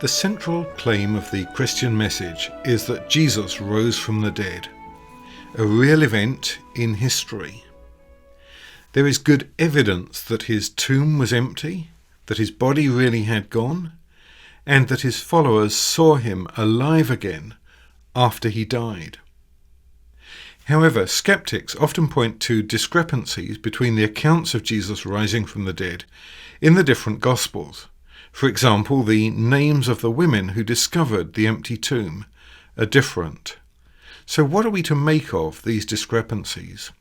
The central claim of the Christian message is that Jesus rose from the dead, a real event in history. There is good evidence that his tomb was empty, that his body really had gone, and that his followers saw him alive again after he died. However, skeptics often point to discrepancies between the accounts of Jesus rising from the dead in the different Gospels. For example, the names of the women who discovered the empty tomb are different. So what are we to make of these discrepancies?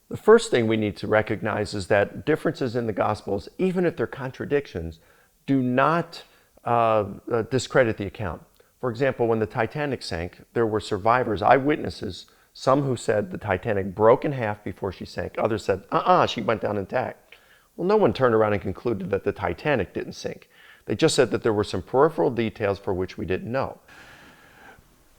The first thing we need to recognize is that differences in the Gospels, even if they're contradictions, do not discredit the account. For example, when the Titanic sank, there were survivors, eyewitnesses, some who said the Titanic broke in half before she sank. Others said, she went down intact. Well, no one turned around and concluded that the Titanic didn't sink. They just said that there were some peripheral details for which we didn't know.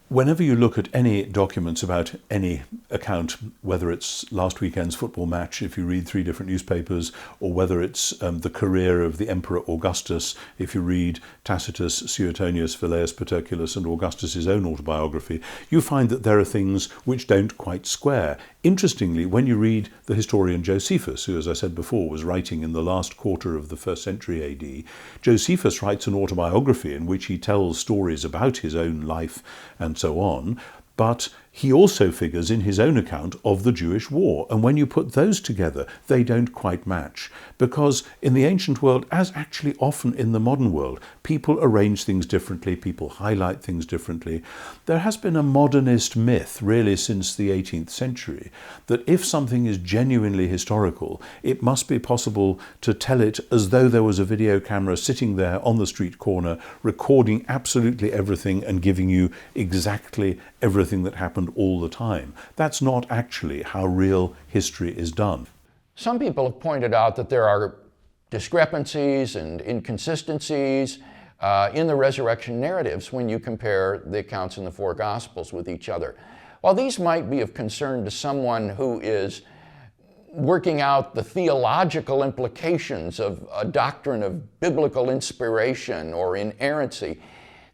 Whenever you look at any documents about any account, whether it's last weekend's football match, if you read 3 different newspapers, or whether it's the career of the Emperor Augustus, if you read Tacitus, Suetonius, Velleius Paterculus, and Augustus's own autobiography, you find that there are things which don't quite square. Interestingly, when you read the historian Josephus, who, as I said before, was writing in the last quarter of the 1st century AD, Josephus writes an autobiography in which he tells stories about his own life and so on, but he also figures in his own account of the Jewish war. And when you put those together, they don't quite match. Because in the ancient world, as actually often in the modern world, people arrange things differently, people highlight things differently. There has been a modernist myth, really since the 18th century, that if something is genuinely historical, it must be possible to tell it as though there was a video camera sitting there on the street corner, recording absolutely everything and giving you exactly everything that happened all the time. That's not actually how real history is done. Some people have pointed out that there are discrepancies and inconsistencies in the resurrection narratives when you compare the accounts in the 4 Gospels with each other. While these might be of concern to someone who is working out the theological implications of a doctrine of biblical inspiration or inerrancy,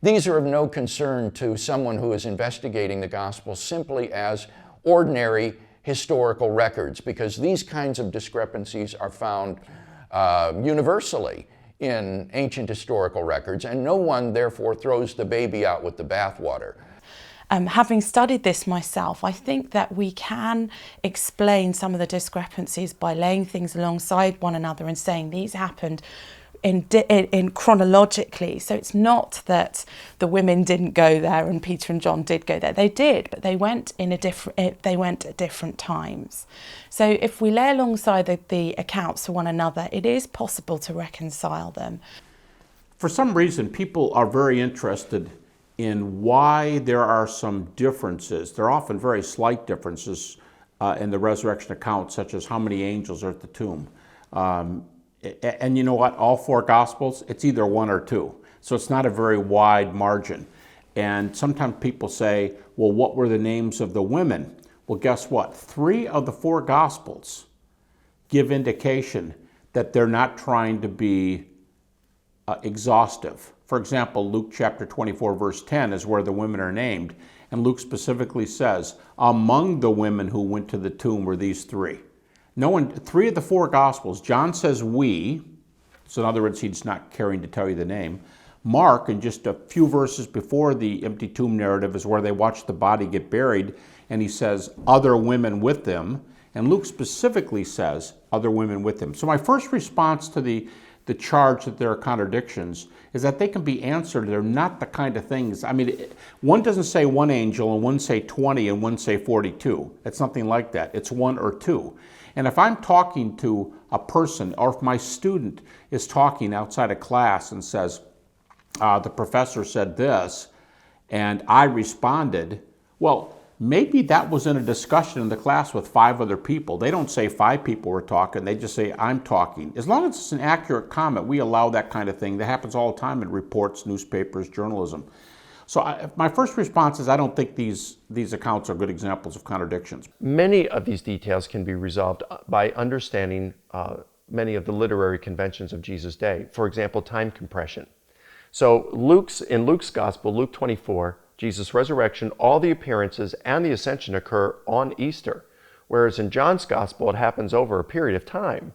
these are of no concern to someone who is investigating the Gospels simply as ordinary historical records, because these kinds of discrepancies are found universally in ancient historical records, and no one therefore throws the baby out with the bathwater. Having studied this myself, I think that we can explain some of the discrepancies by laying things alongside one another and saying these happened in chronologically. So it's not that the women didn't go there and Peter and John did go there. They did, but they went at different times. So if we lay alongside the accounts for one another, it is possible to reconcile them. For some reason, people are very interested in why there are some differences. There are often very slight differences in the resurrection account, such as how many angels are at the tomb. And you know what? All 4 Gospels, it's either 1 or 2. So it's not a very wide margin. And sometimes people say, well, what were the names of the women? Well, guess what? 3 of the 4 Gospels give indication that they're not trying to be exhaustive. For example, Luke chapter 24, verse 10 is where the women are named. And Luke specifically says, among the women who went to the tomb were these 3. No one, 3 of the 4 Gospels, John says we, so in other words, he's not caring to tell you the name. Mark, in just a few verses before the empty tomb narrative, is where they watch the body get buried, and he says other women with them. And Luke specifically says other women with them. So my first response to the charge that there are contradictions is that they can be answered. They're not the kind of things, I mean, one doesn't say 1 angel and one say 20 and one say 42. It's something like that. It's 1 or 2. And if I'm talking to a person, or if my student is talking outside of class and says, the professor said this, and I responded, well, maybe that was in a discussion in the class with 5 other people. They don't say 5 people were talking, they just say, I'm talking. As long as it's an accurate comment, we allow that kind of thing. That happens all the time in reports, newspapers, journalism. So my first response is I don't think these accounts are good examples of contradictions. Many of these details can be resolved by understanding many of the literary conventions of Jesus' day. For example, time compression. So in Luke's gospel, Luke 24, Jesus' resurrection, all the appearances and the ascension occur on Easter. Whereas in John's gospel, it happens over a period of time,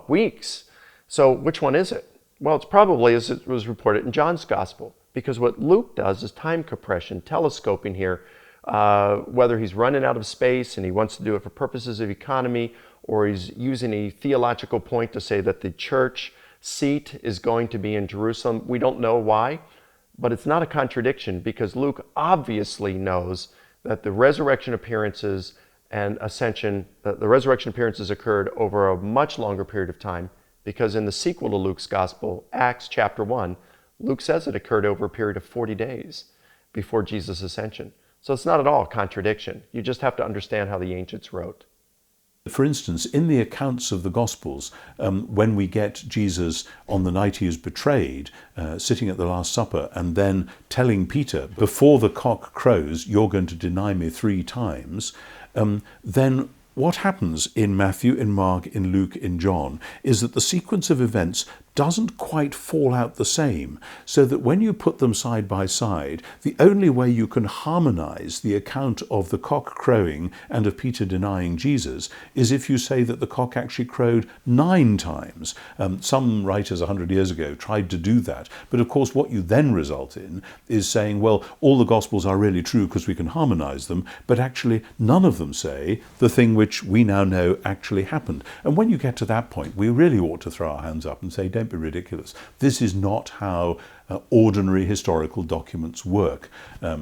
weeks. So which one is it? Well, it's probably as it was reported in John's gospel, because what Luke does is time compression, telescoping here, whether he's running out of space and he wants to do it for purposes of economy, or he's using a theological point to say that the church seat is going to be in Jerusalem. We don't know why, but it's not a contradiction, because Luke obviously knows that the resurrection appearances and ascension, the resurrection appearances occurred over a much longer period of time, because in the sequel to Luke's gospel, Acts chapter 1, Luke says it occurred over a period of 40 days before Jesus' ascension. So it's not at all a contradiction. You just have to understand how the ancients wrote. For instance, in the accounts of the Gospels, when we get Jesus on the night he is betrayed, sitting at the Last Supper, and then telling Peter, before the cock crows, you're going to deny me 3 times, then what happens in Matthew, in Mark, in Luke, in John, is that the sequence of events doesn't quite fall out the same, so that when you put them side by side, the only way you can harmonize the account of the cock crowing and of Peter denying Jesus is if you say that the cock actually crowed 9 times. Some writers 100 years ago tried to do that, but of course what you then result in is saying, well, all the Gospels are really true because we can harmonize them, but actually none of them say the thing which we now know actually happened. And when you get to that point, we really ought to throw our hands up and say, don't be ridiculous. This is not how ordinary historical documents work,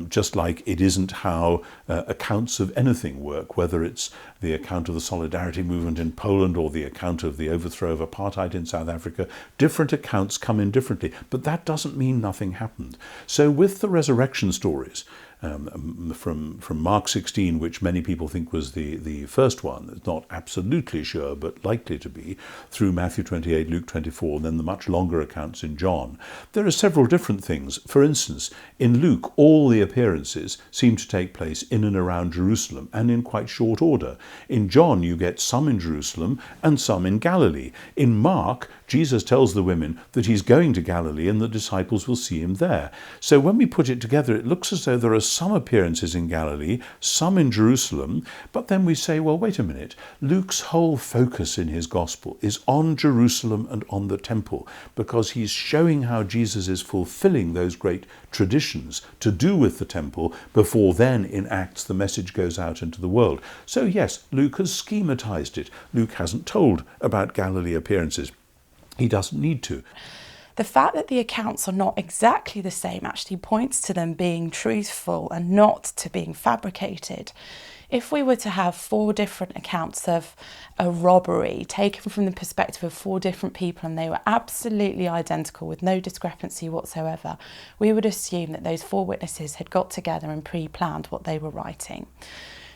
just like it isn't how accounts of anything work, whether it's the account of the Solidarity movement in Poland or the account of the overthrow of apartheid in South Africa. Different accounts come in differently, but that doesn't mean nothing happened. So with the resurrection stories, from Mark 16, which many people think was the first one, it's not absolutely sure, but likely to be, through Matthew 28, Luke 24, and then the much longer accounts in John. There are several different things. For instance, in Luke, all the appearances seem to take place in and around Jerusalem, and in quite short order. In John, you get some in Jerusalem and some in Galilee. In Mark, Jesus tells the women that he's going to Galilee and the disciples will see him there. So when we put it together, it looks as though there are some appearances in Galilee, some in Jerusalem, but then we say, well, wait a minute. Luke's whole focus in his gospel is on Jerusalem and on the temple, because he's showing how Jesus is fulfilling those great traditions to do with the temple before then in Acts the message goes out into the world. So yes, Luke has schematized it. Luke hasn't told about Galilee appearances. He doesn't need to. The fact that the accounts are not exactly the same actually points to them being truthful and not to being fabricated. If we were to have 4 different accounts of a robbery taken from the perspective of 4 different people and they were absolutely identical with no discrepancy whatsoever, we would assume that those 4 witnesses had got together and pre-planned what they were writing.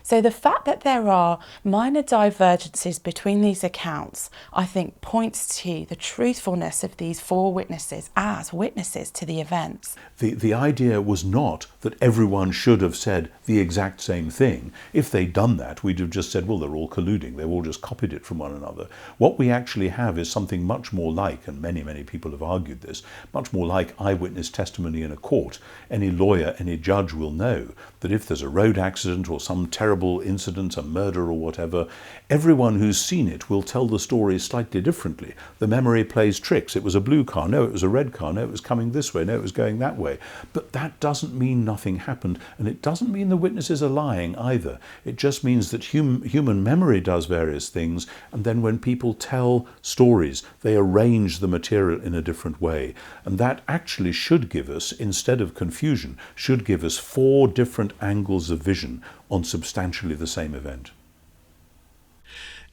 So the fact that there are minor divergences between these accounts, I think, points to the truthfulness of these 4 witnesses as witnesses to the events. The idea was not that everyone should have said the exact same thing. If they'd done that, we'd have just said, well, they're all colluding. They've all just copied it from one another. What we actually have is something much more like, and many, many people have argued this, much more like eyewitness testimony in a court. Any lawyer, any judge will know that if there's a road accident or some terrible incident, a murder or whatever, everyone who's seen it will tell the story slightly differently. The memory plays tricks. It was a blue car. No, it was a red car. No, it was coming this way. No, it was going that way. But that doesn't mean nothing happened, and it doesn't mean the witnesses are lying either. It just means that human memory does various things, and then when people tell stories, they arrange the material in a different way. And that actually should give us, instead of confusion, should give us 4 different angles of vision on substantially the same event.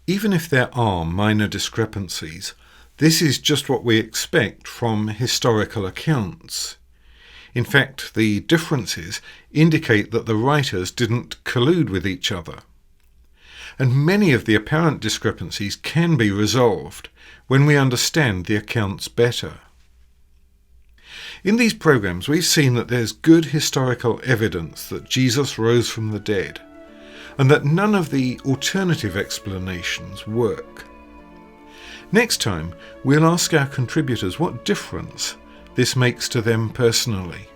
Even if there are minor discrepancies, this is just what we expect from historical accounts. In fact, the differences indicate that the writers didn't collude with each other. And many of the apparent discrepancies can be resolved when we understand the accounts better. In these programs, we've seen that there's good historical evidence that Jesus rose from the dead, and that none of the alternative explanations work. Next time, we'll ask our contributors what difference this makes to them personally.